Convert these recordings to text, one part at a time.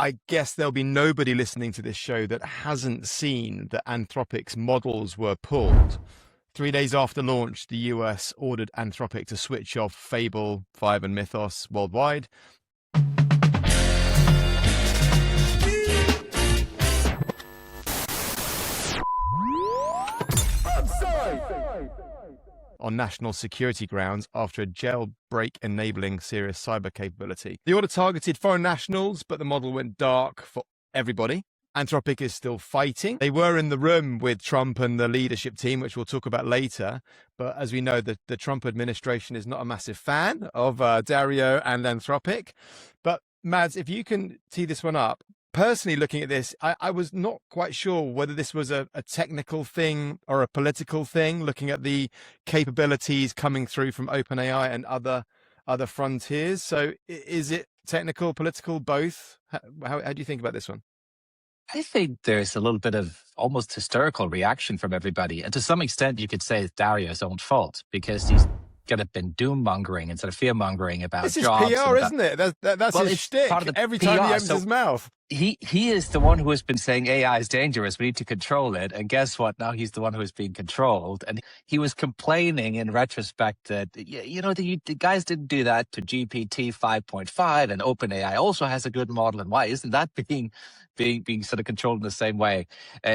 I guess there'll be nobody listening to this show that hasn't seen that Anthropic's models were pulled. 3 days after launch, the US ordered Anthropic to switch off Fable 5 and Mythos worldwide. On national security grounds after a jailbreak enabling serious cyber capability. The order targeted foreign nationals, but the model went dark for everybody. Anthropic is still fighting. They were in the room with Trump and the leadership team, which we'll talk about later. But as we know, the Trump administration is not a massive fan of Dario and Anthropic. But Mads, if you can tee this one up, personally looking at this, I was not quite sure whether this was a technical thing or a political thing, looking at the capabilities coming through from OpenAI and other frontiers. So is it technical, political, both? How do you think about this one? I think there's a little bit of almost hysterical reaction from everybody. And to some extent, you could say it's Dario's own fault because he's kind of been doom mongering and sort of fear mongering about this jobs. This is PR, isn't it? That's his shtick. Every time he opens his mouth. He is the one who has been saying AI is dangerous. We need to control it. And guess what? Now he's the one who is being controlled. And he was complaining in retrospect that, the guys didn't do that to GPT 5.5 and OpenAI also has a good model. And why isn't that being sort of controlled in the same way?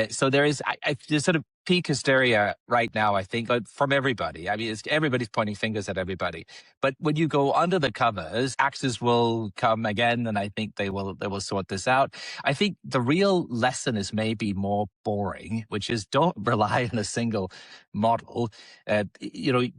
So there is there's sort of peak hysteria right now, I think, from everybody. I mean, everybody's pointing fingers at everybody. But when you go under the covers, axes will come again, and I think they will sort this out. I think the real lesson is maybe more boring, which is don't rely on a single model.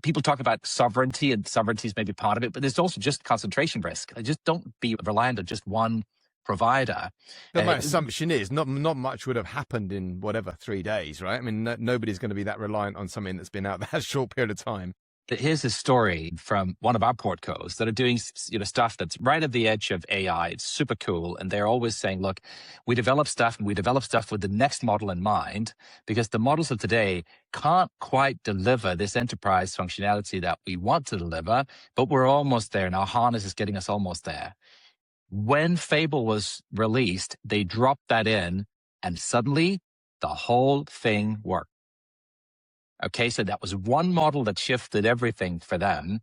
People talk about sovereignty, and sovereignty is maybe part of it, but there's also just concentration risk. Just don't be reliant on just one provider. But my assumption is not much would have happened in 3 days, right? I mean, nobody's going to be that reliant on something that's been out that short period of time. Here's a story from one of our portcos that are doing stuff that's right at the edge of AI. It's super cool. And they're always saying, look, we develop stuff with the next model in mind, because the models of today can't quite deliver this enterprise functionality that we want to deliver, but we're almost there. And our harness is getting us almost there. When Fable was released, they dropped that in and suddenly the whole thing worked. Okay, so that was one model that shifted everything for them.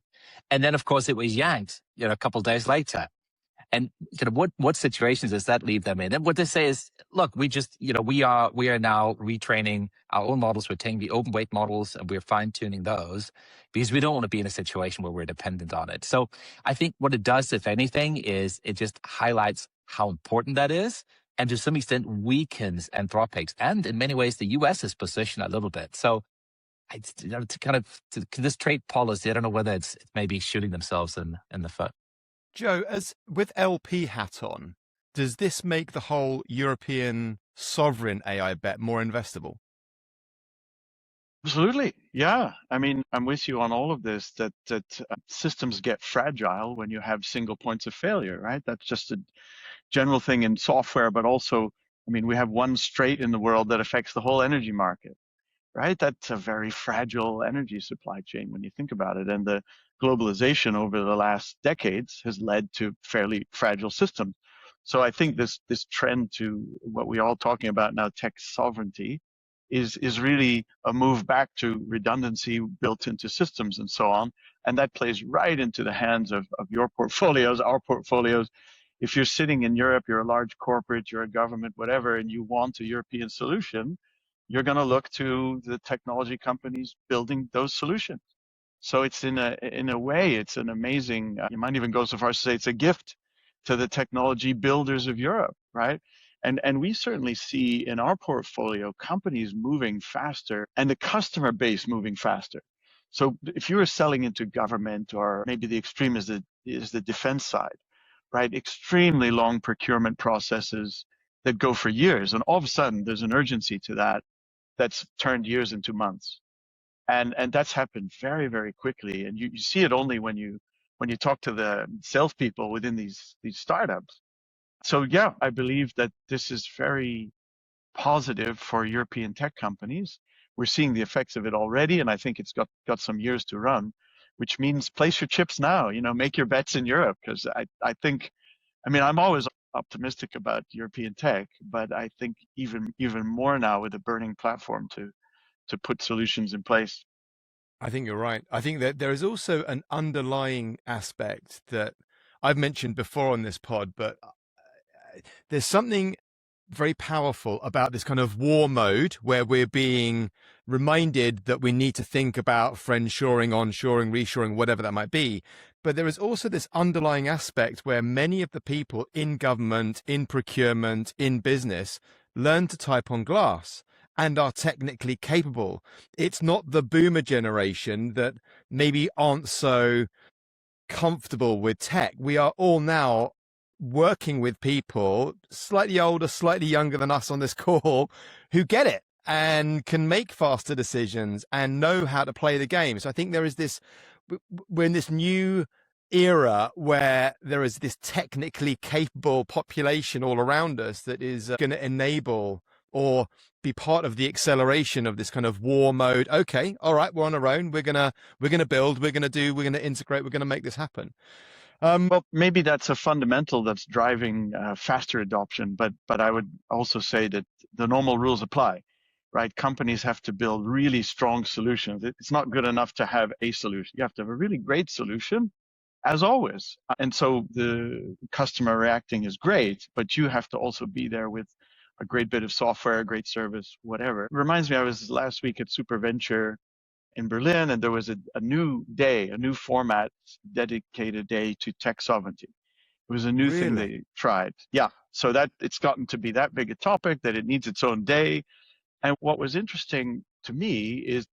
And then, of course, it was yanked, a couple of days later. And what situations does that leave them in? And what they say is, look, we just, we are now retraining our own models. We're taking the open weight models and we're fine tuning those because we don't want to be in a situation where we're dependent on it. So I think what it does, if anything, is it just highlights how important that is. And to some extent weakens Anthropic's and in many ways the US's position a little bit. So to this trade policy, I don't know whether it's maybe shooting themselves in the foot. Joe, as with LP hat on, does this make the whole European sovereign AI bet more investable? Absolutely. Yeah. I mean, I'm with you on all of this, that systems get fragile when you have single points of failure, right? That's just a general thing in software, but also, I mean, we have one strait in the world that affects the whole energy market, right? That's a very fragile energy supply chain when you think about it. And the globalization over the last decades has led to fairly fragile systems. So I think this trend to what we're all talking about now, tech sovereignty, is really a move back to redundancy built into systems and so on. And that plays right into the hands of your portfolios, our portfolios. If you're sitting in Europe, you're a large corporate, you're a government, whatever, and you want a European solution, you're going to look to the technology companies building those solutions. So it's in a way, it's an amazing, you might even go so far as to say it's a gift to the technology builders of Europe, right? And we certainly see in our portfolio companies moving faster and the customer base moving faster. So if you were selling into government, or maybe the extreme is the defense side, right? Extremely long procurement processes that go for years. And all of a sudden there's an urgency to that that's turned years into months. And that's happened very, very quickly. And you see it only when you talk to the salespeople within these startups. So yeah, I believe that this is very positive for European tech companies. We're seeing the effects of it already, and I think it's got some years to run, which means place your chips now, make your bets in Europe, because I think, I'm always optimistic about European tech, but I think even more now with a burning platform to put solutions in place. I think you're right. I think that there is also an underlying aspect that I've mentioned before on this pod, but there's something very powerful about this kind of war mode where we're being reminded that we need to think about friendshoring, onshoring, reshoring, whatever that might be. But there is also this underlying aspect where many of the people in government, in procurement, in business learn to type on glass and are technically capable. It's not the boomer generation that maybe aren't so comfortable with tech. We are all now working with people slightly older, slightly younger than us on this call who get it and can make faster decisions and know how to play the game. So I think there is this, we're in this new era where there is this technically capable population all around us that is going to enable or be part of the acceleration of this kind of war mode. Okay, all right, we're on our own. We're gonna build. We're gonna integrate. We're gonna make this happen. Well, maybe that's a fundamental that's driving faster adoption. But I would also say that the normal rules apply, right? Companies have to build really strong solutions. It's not good enough to have a solution. You have to have a really great solution, as always. And so the customer reacting is great, but you have to also be there with a great bit of software, a great service, whatever. It reminds me, I was last week at Superventure in Berlin, and there was a new day, a new format, dedicated day to tech sovereignty. It was a new thing they tried. Yeah. So that it's gotten to be that big a topic that it needs its own day. And what was interesting to me is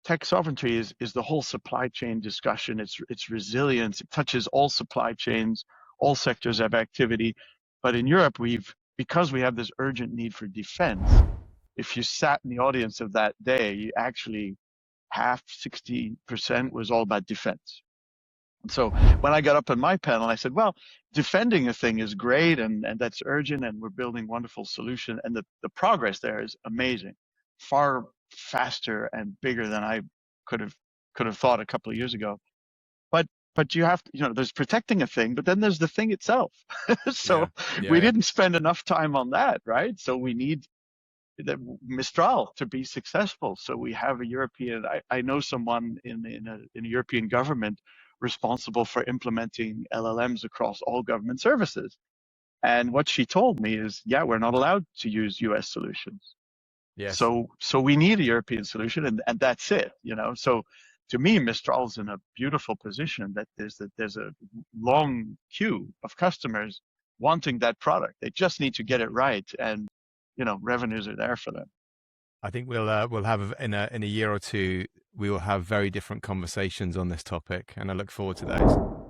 tech sovereignty is the whole supply chain discussion. It's resilience. It touches all supply chains, all sectors of activity. But in Europe, because we have this urgent need for defense, if you sat in the audience of that day, you actually 60% was all about defense. And so when I got up in my panel, I said, well, defending a thing is great and that's urgent and we're building wonderful solution. And the progress there is amazing, far faster and bigger than I could have thought a couple of years ago. But you have to, there's protecting a thing, but then there's the thing itself. So we didn't spend enough time on that, right? So we need the Mistral to be successful. So we have a European, I know someone in a European government responsible for implementing LLMs across all government services. And what she told me is, yeah, we're not allowed to use US solutions. Yes. So we need a European solution and that's it, So to me, Mistral's in a beautiful position that there's a long queue of customers wanting that product. They just need to get it right. And revenues are there for them. I think we'll have in a year or two, we will have very different conversations on this topic, and I look forward to those.